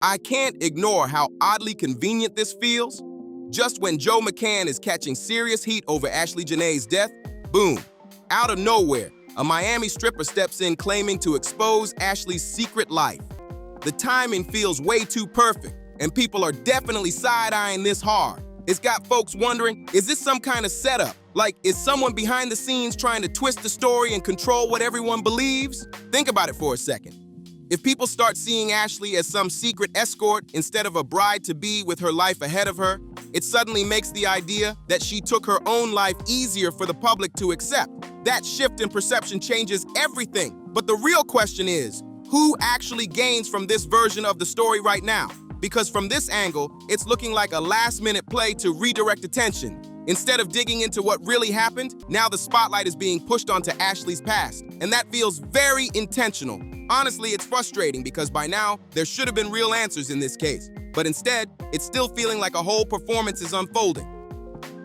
I can't ignore how oddly convenient this feels. Just when Joe McCann is catching serious heat over Ashlee Jenae's death, boom, out of nowhere, a Miami stripper steps in claiming to expose Ashlee's secret life. The timing feels way too perfect, and people are definitely side-eyeing this hard. It's got folks wondering, is this some kind of setup? Like, is someone behind the scenes trying to twist the story and control what everyone believes? Think about it for a second. If people start seeing Ashlee as some secret escort instead of a bride-to-be with her life ahead of her, it suddenly makes the idea that she took her own life easier for the public to accept. That shift in perception changes everything. But the real question is, who actually gains from this version of the story right now? Because from this angle, it's looking like a last-minute play to redirect attention. Instead of digging into what really happened, now the spotlight is being pushed onto Ashlee's past, and that feels very intentional. Honestly, it's frustrating because by now, there should have been real answers in this case. But instead, it's still feeling like a whole performance is unfolding.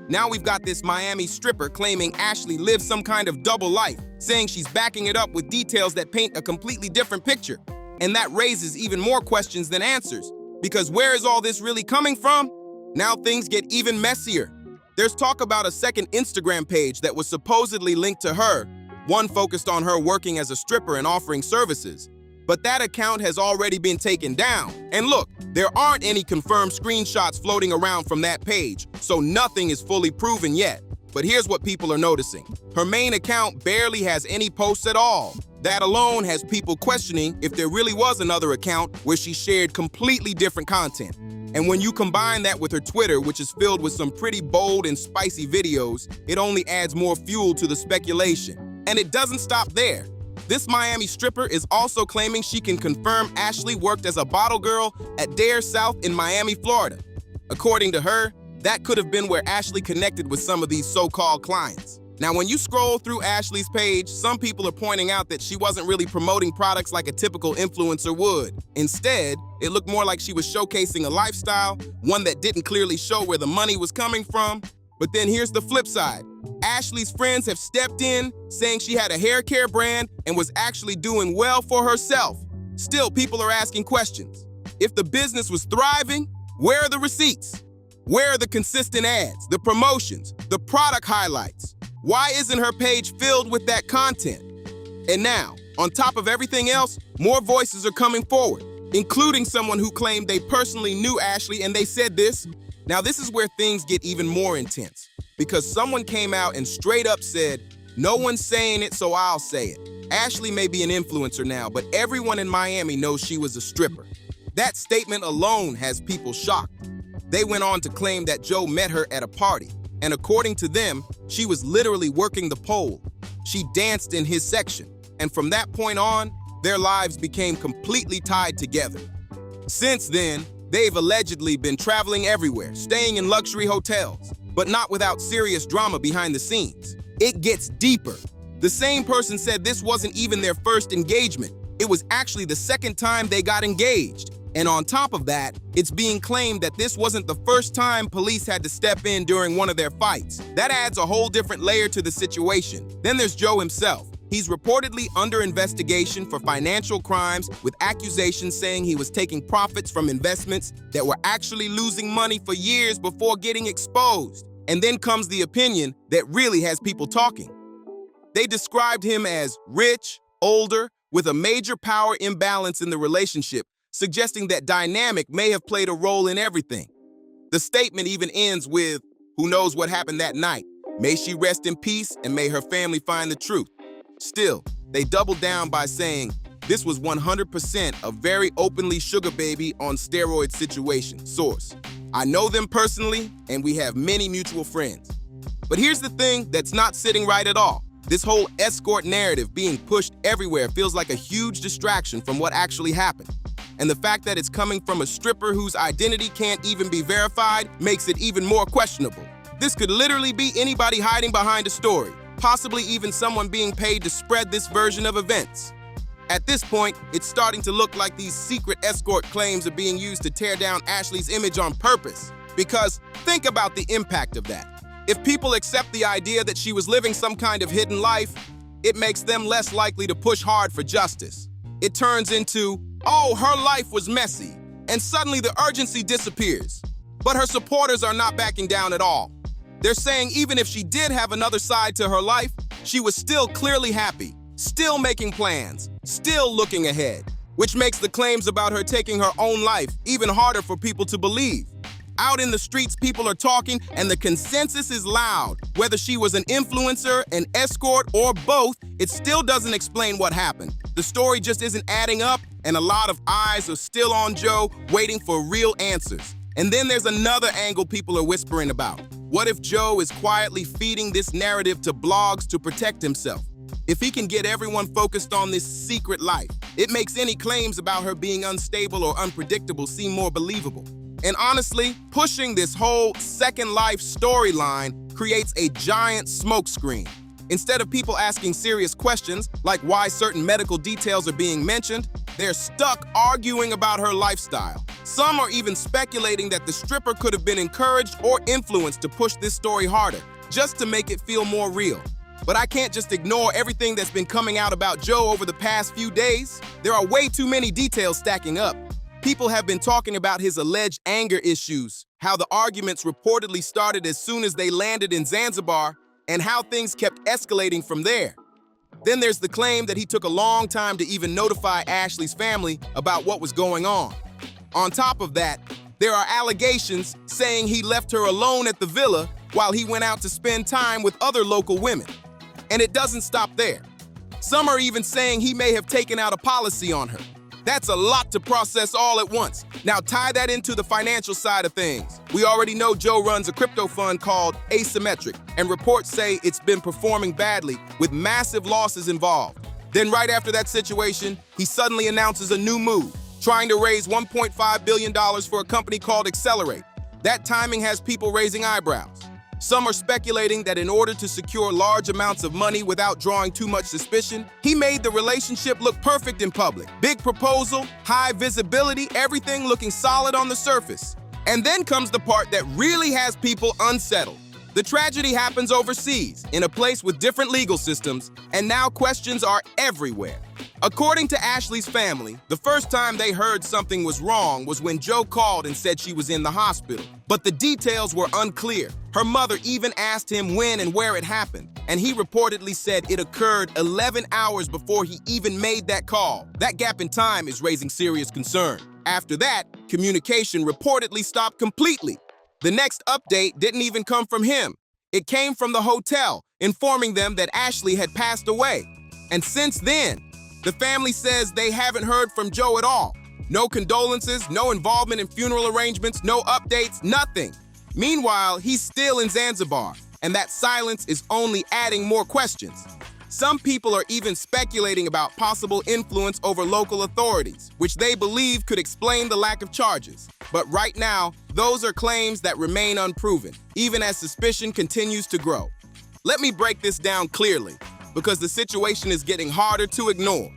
Now we've got this Miami stripper claiming Ashlee lived some kind of double life, saying she's backing it up with details that paint a completely different picture. And that raises even more questions than answers. Because where is all this really coming from? Now things get even messier. There's talk about a second Instagram page that was supposedly linked to her, one focused on her working as a stripper and offering services. But that account has already been taken down. And look, there aren't any confirmed screenshots floating around from that page, so nothing is fully proven yet. But here's what people are noticing. Her main account barely has any posts at all. That alone has people questioning if there really was another account where she shared completely different content. And when you combine that with her Twitter, which is filled with some pretty bold and spicy videos, it only adds more fuel to the speculation. And it doesn't stop there. This Miami stripper is also claiming she can confirm Ashlee worked as a bottle girl at Dare South in Miami, Florida. According to her, that could have been where Ashlee connected with some of these so-called clients. Now, when you scroll through Ashlee's page, some people are pointing out that she wasn't really promoting products like a typical influencer would. Instead, it looked more like she was showcasing a lifestyle, one that didn't clearly show where the money was coming from. But then here's the flip side. Ashlee's friends have stepped in, saying she had a hair care brand and was actually doing well for herself. Still, people are asking questions. If the business was thriving, where are the receipts? Where are the consistent ads, the promotions, the product highlights? Why isn't her page filled with that content? And now, on top of everything else, more voices are coming forward, including someone who claimed they personally knew Ashlee and they said this. Now, this is where things get even more intense, because someone came out and straight up said, "No one's saying it, so I'll say it. Ashlee may be an influencer now, but everyone in Miami knows she was a stripper." That statement alone has people shocked. They went on to claim that Joe met her at a party, and according to them, she was literally working the pole. She danced in his section, and from that point on, their lives became completely tied together. Since then, they've allegedly been traveling everywhere, staying in luxury hotels, but not without serious drama behind the scenes. It gets deeper. The same person said this wasn't even their first engagement. It was actually the second time they got engaged. And on top of that, it's being claimed that this wasn't the first time police had to step in during one of their fights. That adds a whole different layer to the situation. Then there's Joe himself. He's reportedly under investigation for financial crimes with accusations saying he was taking profits from investments that were actually losing money for years before getting exposed. And then comes the opinion that really has people talking. They described him as rich, older, with a major power imbalance in the relationship, suggesting that dynamic may have played a role in everything. The statement even ends with, "Who knows what happened that night? May she rest in peace and may her family find the truth." Still, they doubled down by saying, this was 100% a very openly sugar baby on steroid situation. Source: I know them personally, and we have many mutual friends. But here's the thing that's not sitting right at all. This whole escort narrative being pushed everywhere feels like a huge distraction from what actually happened. And the fact that it's coming from a stripper whose identity can't even be verified makes it even more questionable. This could literally be anybody hiding behind a story, possibly even someone being paid to spread this version of events. At this point, it's starting to look like these secret escort claims are being used to tear down Ashlee's image on purpose. Because think about the impact of that. If people accept the idea that she was living some kind of hidden life, it makes them less likely to push hard for justice. It turns into, oh, her life was messy. And suddenly the urgency disappears. But her supporters are not backing down at all. They're saying even if she did have another side to her life, she was still clearly happy, still making plans, still looking ahead, which makes the claims about her taking her own life even harder for people to believe. Out in the streets, people are talking, and the consensus is loud. Whether she was an influencer, an escort, or both, it still doesn't explain what happened. The story just isn't adding up, and a lot of eyes are still on Joe, waiting for real answers. And then there's another angle people are whispering about. What if Joe is quietly feeding this narrative to blogs to protect himself? If he can get everyone focused on this secret life, it makes any claims about her being unstable or unpredictable seem more believable. And honestly, pushing this whole second life storyline creates a giant smokescreen. Instead of people asking serious questions, like why certain medical details are being mentioned, they're stuck arguing about her lifestyle. Some are even speculating that the stripper could have been encouraged or influenced to push this story harder, just to make it feel more real. But I can't just ignore everything that's been coming out about Joe over the past few days. There are way too many details stacking up. People have been talking about his alleged anger issues, how the arguments reportedly started as soon as they landed in Zanzibar, and how things kept escalating from there. Then there's the claim that he took a long time to even notify Ashlee's family about what was going on. On top of that, there are allegations saying he left her alone at the villa while he went out to spend time with other local women. And it doesn't stop there. Some are even saying he may have taken out a policy on her. That's a lot to process all at once. Now tie that into the financial side of things. We already know Joe runs a crypto fund called Asymmetric, and reports say it's been performing badly with massive losses involved. Then right after that situation, he suddenly announces a new move, trying to raise $1.5 billion for a company called Accelerate. That timing has people raising eyebrows. Some are speculating that in order to secure large amounts of money without drawing too much suspicion, he made the relationship look perfect in public. Big proposal, high visibility, everything looking solid on the surface. And then comes the part that really has people unsettled. The tragedy happens overseas, in a place with different legal systems, and now questions are everywhere. According to Ashlee's family, the first time they heard something was wrong was when Joe called and said she was in the hospital. But the details were unclear. Her mother even asked him when and where it happened, and he reportedly said it occurred 11 hours before he even made that call. That gap in time is raising serious concern. After that, communication reportedly stopped completely. The next update didn't even come from him. It came from the hotel, informing them that Ashlee had passed away. And since then, the family says they haven't heard from Joe at all. No condolences, no involvement in funeral arrangements, no updates, nothing. Meanwhile, he's still in Zanzibar, and that silence is only adding more questions. Some people are even speculating about possible influence over local authorities, which they believe could explain the lack of charges. But right now, those are claims that remain unproven, even as suspicion continues to grow. Let me break this down clearly, because the situation is getting harder to ignore.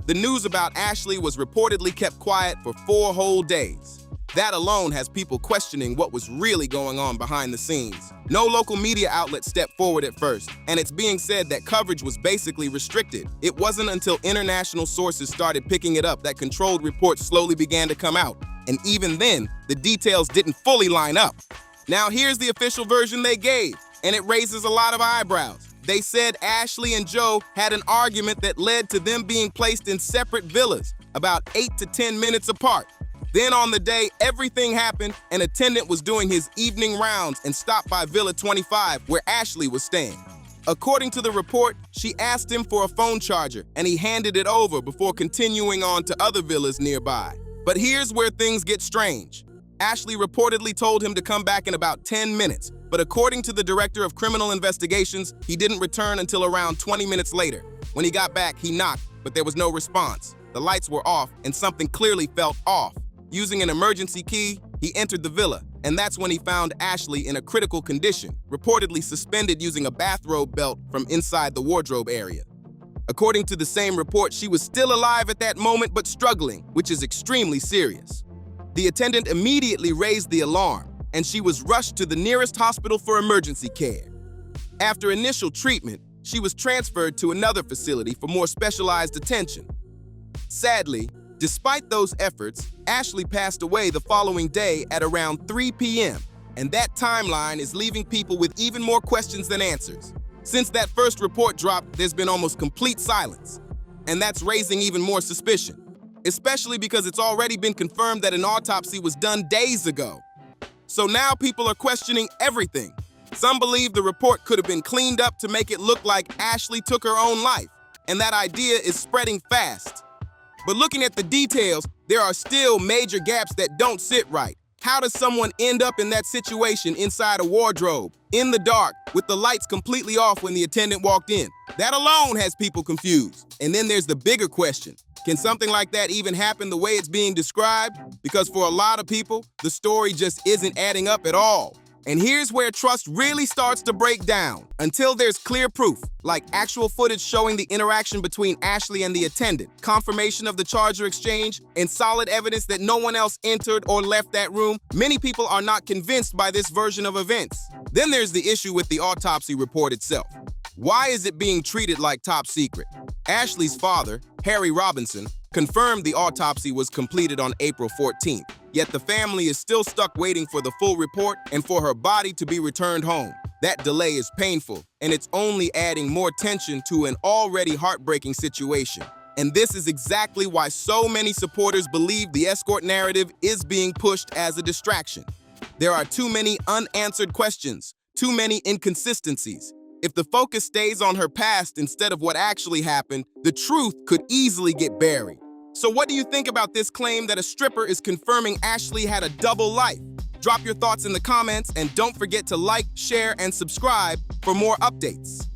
The news about Ashlee was reportedly kept quiet for 4 whole days. That alone has people questioning what was really going on behind the scenes. No local media outlet stepped forward at first, and it's being said that coverage was basically restricted. It wasn't until international sources started picking it up that controlled reports slowly began to come out. And even then, the details didn't fully line up. Now here's the official version they gave, and it raises a lot of eyebrows. They said Ashlee and Joe had an argument that led to them being placed in separate villas, about 8 to 10 minutes apart. Then on the day everything happened, an attendant was doing his evening rounds and stopped by Villa 25, where Ashlee was staying. According to the report, she asked him for a phone charger, and he handed it over before continuing on to other villas nearby. But here's where things get strange. Ashlee reportedly told him to come back in about 10 minutes, but according to the director of criminal investigations, he didn't return until around 20 minutes later. When he got back, he knocked, but there was no response. The lights were off, and something clearly felt off. Using an emergency key, he entered the villa, and that's when he found Ashlee in a critical condition, reportedly suspended using a bathrobe belt from inside the wardrobe area. According to the same report, she was still alive at that moment but struggling, which is extremely serious. The attendant immediately raised the alarm, and she was rushed to the nearest hospital for emergency care. After initial treatment, she was transferred to another facility for more specialized attention. Sadly, Despite those efforts, Ashlee passed away the following day at around 3 p.m., and that timeline is leaving people with even more questions than answers. Since that first report dropped, there's been almost complete silence, and that's raising even more suspicion, especially because it's already been confirmed that an autopsy was done days ago. So now people are questioning everything. Some believe the report could have been cleaned up to make it look like Ashlee took her own life, and that idea is spreading fast. But looking at the details, there are still major gaps that don't sit right. How does someone end up in that situation inside a wardrobe, in the dark, with the lights completely off when the attendant walked in? That alone has people confused. And then there's the bigger question. Can something like that even happen the way it's being described? Because for a lot of people, the story just isn't adding up at all. And here's where trust really starts to break down. Until there's clear proof, like actual footage showing the interaction between Ashlee and the attendant, confirmation of the charger exchange, and solid evidence that no one else entered or left that room, many people are not convinced by this version of events. Then there's the issue with the autopsy report itself. Why is it being treated like top secret? Ashlee's father, Harry Robinson, confirmed the autopsy was completed on April 14th. Yet the family is still stuck waiting for the full report and for her body to be returned home. That delay is painful, and it's only adding more tension to an already heartbreaking situation. And this is exactly why so many supporters believe the escort narrative is being pushed as a distraction. There are too many unanswered questions, too many inconsistencies. If the focus stays on her past instead of what actually happened, the truth could easily get buried. So what do you think about this claim that a stripper is confirming Ashlee had a double life? Drop your thoughts in the comments and don't forget to like, share, and subscribe for more updates.